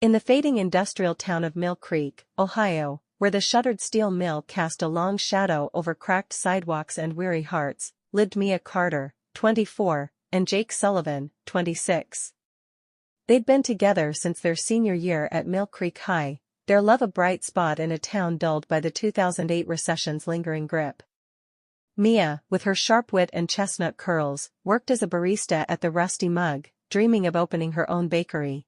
In the fading industrial town of Mill Creek, Ohio, where the shuttered steel mill cast a long shadow over cracked sidewalks and weary hearts, lived Mia Carter, 24, and Jake Sullivan, 26. They'd been together since their senior year at Mill Creek High, their love a bright spot in a town dulled by the 2008 recession's lingering grip. Mia, with her sharp wit and chestnut curls, worked as a barista at the Rusty Mug, dreaming of opening her own bakery.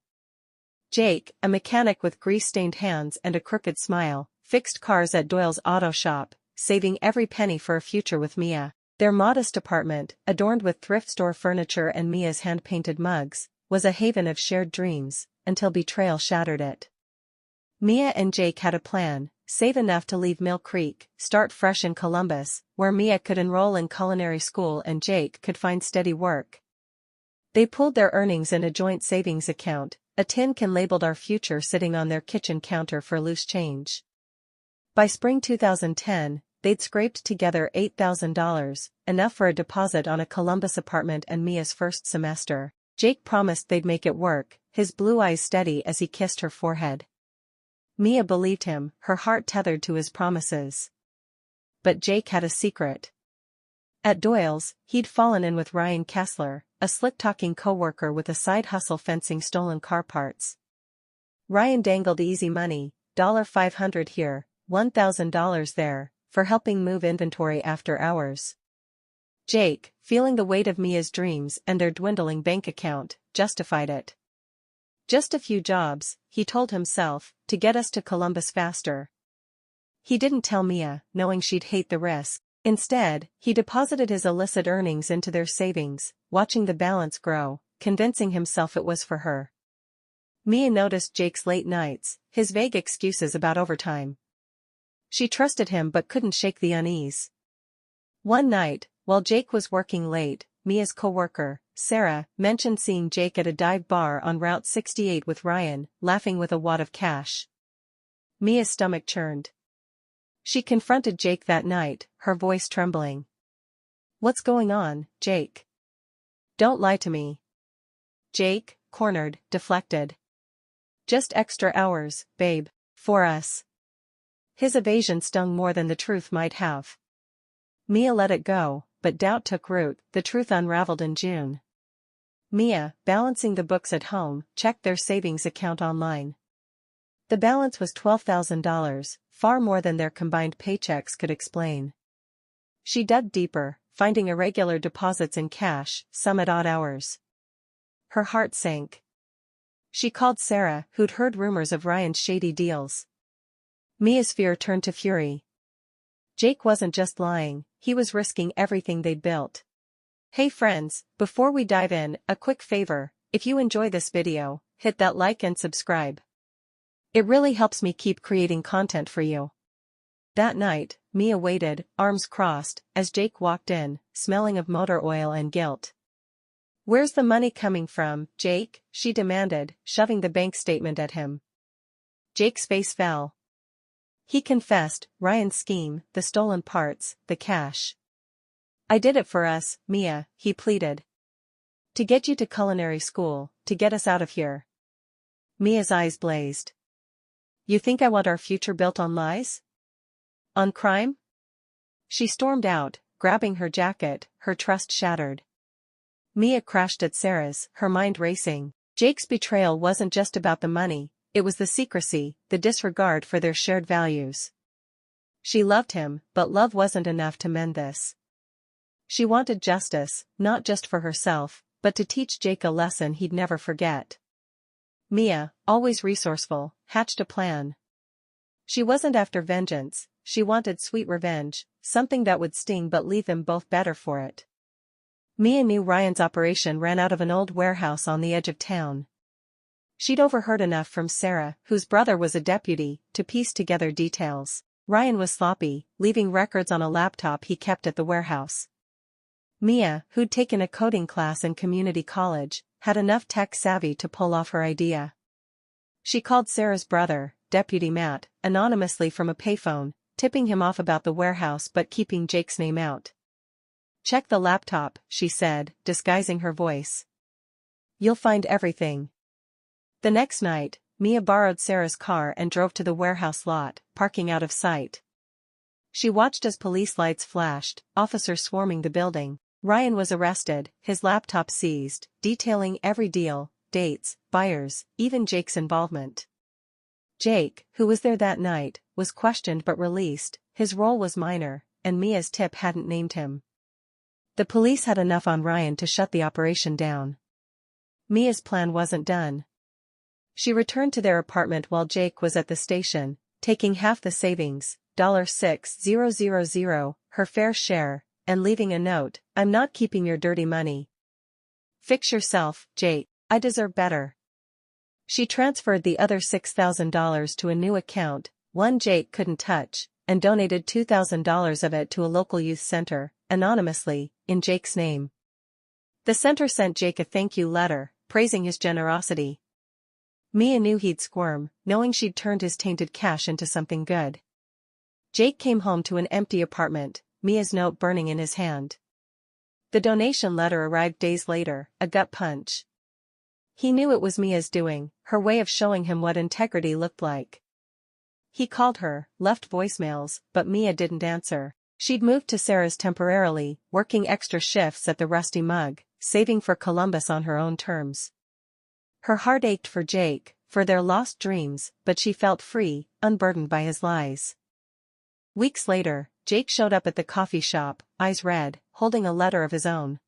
Jake, a mechanic with grease-stained hands and a crooked smile, fixed cars at Doyle's auto shop, saving every penny for a future with Mia. Their modest apartment, adorned with thrift store furniture and Mia's hand-painted mugs, was a haven of shared dreams, until betrayal shattered it. Mia and Jake had a plan: save enough to leave Mill Creek, start fresh in Columbus, where Mia could enroll in culinary school and Jake could find steady work. They pooled their earnings in a joint savings account, a tin can labeled "Our Future" sitting on their kitchen counter for loose change. By spring 2010, they'd scraped together $8,000, enough for a deposit on a Columbus apartment and Mia's first semester. Jake promised they'd make it work, his blue eyes steady as he kissed her forehead. Mia believed him, her heart tethered to his promises. But Jake had a secret. At Doyle's, he'd fallen in with Ryan Kessler, a slick-talking co-worker with a side hustle fencing stolen car parts. Ryan dangled easy money, $500 here, $1,000 there, for helping move inventory after hours. Jake, feeling the weight of Mia's dreams and their dwindling bank account, justified it. Just a few jobs, he told himself, to get us to Columbus faster. He didn't tell Mia, knowing she'd hate the risk. Instead, he deposited his illicit earnings into their savings, watching the balance grow, convincing himself it was for her. Mia noticed Jake's late nights, his vague excuses about overtime. She trusted him but couldn't shake the unease. One night, while Jake was working late, Mia's co-worker, Sarah, mentioned seeing Jake at a dive bar on Route 68 with Ryan, laughing with a wad of cash. Mia's stomach churned. She confronted Jake that night, her voice trembling. "What's going on, Jake? Don't lie to me." Jake, cornered, deflected. "Just extra hours, babe, for us." His evasion stung more than the truth might have. Mia let it go, but doubt took root. The truth unraveled in June. Mia, balancing the books at home, checked their savings account online. The balance was $12,000, far more than their combined paychecks could explain. She dug deeper, finding irregular deposits in cash, some at odd hours. Her heart sank. She called Sarah, who'd heard rumors of Ryan's shady deals. Mia's fear turned to fury. Jake wasn't just lying, he was risking everything they'd built. Hey friends, before we dive in, a quick favor: if you enjoy this video, hit that like and subscribe. It really helps me keep creating content for you. That night, Mia waited, arms crossed, as Jake walked in, smelling of motor oil and guilt. "Where's the money coming from, Jake?" she demanded, shoving the bank statement at him. Jake's face fell. He confessed, Ryan's scheme, the stolen parts, the cash. "I did it for us, Mia," he pleaded. "To get you to culinary school, to get us out of here." Mia's eyes blazed. "You think I want our future built on lies? On crime?" She stormed out, grabbing her jacket, her trust shattered. Mia crashed at Sarah's, her mind racing. Jake's betrayal wasn't just about the money, it was the secrecy, the disregard for their shared values. She loved him, but love wasn't enough to mend this. She wanted justice, not just for herself, but to teach Jake a lesson he'd never forget. Mia, always resourceful, hatched a plan. She wasn't after vengeance, she wanted sweet revenge, something that would sting but leave them both better for it. Mia knew Ryan's operation ran out of an old warehouse on the edge of town. She'd overheard enough from Sarah, whose brother was a deputy, to piece together details. Ryan was sloppy, leaving records on a laptop he kept at the warehouse. Mia, who'd taken a coding class in community college, had enough tech savvy to pull off her idea. She called Sarah's brother, Deputy Matt, anonymously from a payphone, tipping him off about the warehouse but keeping Jake's name out. "Check the laptop," she said, disguising her voice. "You'll find everything." The next night, Mia borrowed Sarah's car and drove to the warehouse lot, parking out of sight. She watched as police lights flashed, officers swarming the building. Ryan was arrested, his laptop seized, detailing every deal, dates, buyers, even Jake's involvement. Jake, who was there that night, was questioned but released. His role was minor, and Mia's tip hadn't named him. The police had enough on Ryan to shut the operation down. Mia's plan wasn't done. She returned to their apartment while Jake was at the station, taking half the savings, $6,000, her fair share, and leaving a note, "I'm not keeping your dirty money. Fix yourself, Jake, I deserve better." She transferred the other $6,000 to a new account, one Jake couldn't touch, and donated $2,000 of it to a local youth center, anonymously, in Jake's name. The center sent Jake a thank you letter, praising his generosity. Mia knew he'd squirm, knowing she'd turned his tainted cash into something good. Jake came home to an empty apartment, Mia's note burning in his hand. The donation letter arrived days later, a gut punch. He knew it was Mia's doing, her way of showing him what integrity looked like. He called her, left voicemails, but Mia didn't answer. She'd moved to Sarah's temporarily, working extra shifts at the Rusty Mug, saving for Columbus on her own terms. Her heart ached for Jake, for their lost dreams, but she felt free, unburdened by his lies. Weeks later, Jake showed up at the coffee shop, eyes red, holding a letter of his own.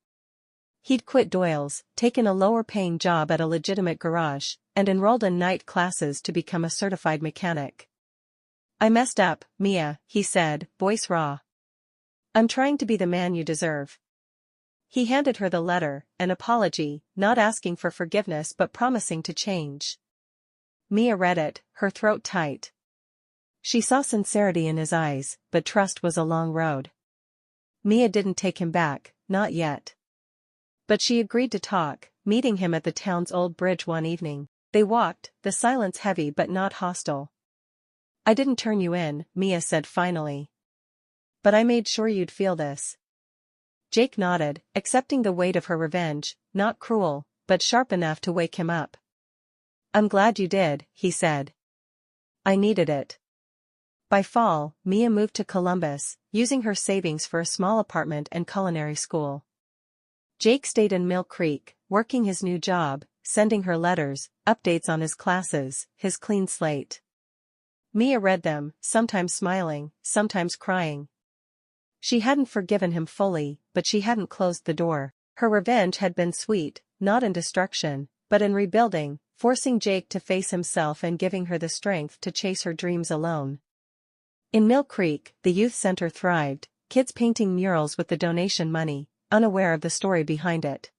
He'd quit Doyle's, taken a lower-paying job at a legitimate garage, and enrolled in night classes to become a certified mechanic. "I messed up, Mia," he said, voice raw. "I'm trying to be the man you deserve." He handed her the letter, an apology, not asking for forgiveness but promising to change. Mia read it, her throat tight. She saw sincerity in his eyes, but trust was a long road. Mia didn't take him back, not yet. But she agreed to talk, meeting him at the town's old bridge one evening. They walked, the silence heavy but not hostile. "I didn't turn you in," Mia said finally. "But I made sure you'd feel this." Jake nodded, accepting the weight of her revenge, not cruel, but sharp enough to wake him up. "I'm glad you did," he said. "I needed it." By fall, Mia moved to Columbus, using her savings for a small apartment and culinary school. Jake stayed in Mill Creek, working his new job, sending her letters, updates on his classes, his clean slate. Mia read them, sometimes smiling, sometimes crying. She hadn't forgiven him fully, but she hadn't closed the door. Her revenge had been sweet, not in destruction, but in rebuilding, forcing Jake to face himself and giving her the strength to chase her dreams alone. In Mill Creek, the youth center thrived, kids painting murals with the donation money, unaware of the story behind it.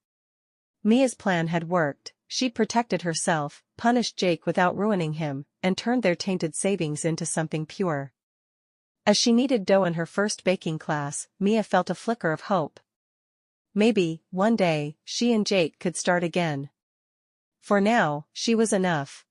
Mia's plan had worked. She'd protected herself, punished Jake without ruining him, and turned their tainted savings into something pure. As she kneaded dough in her first baking class, Mia felt a flicker of hope. Maybe, one day, she and Jake could start again. For now, she was enough.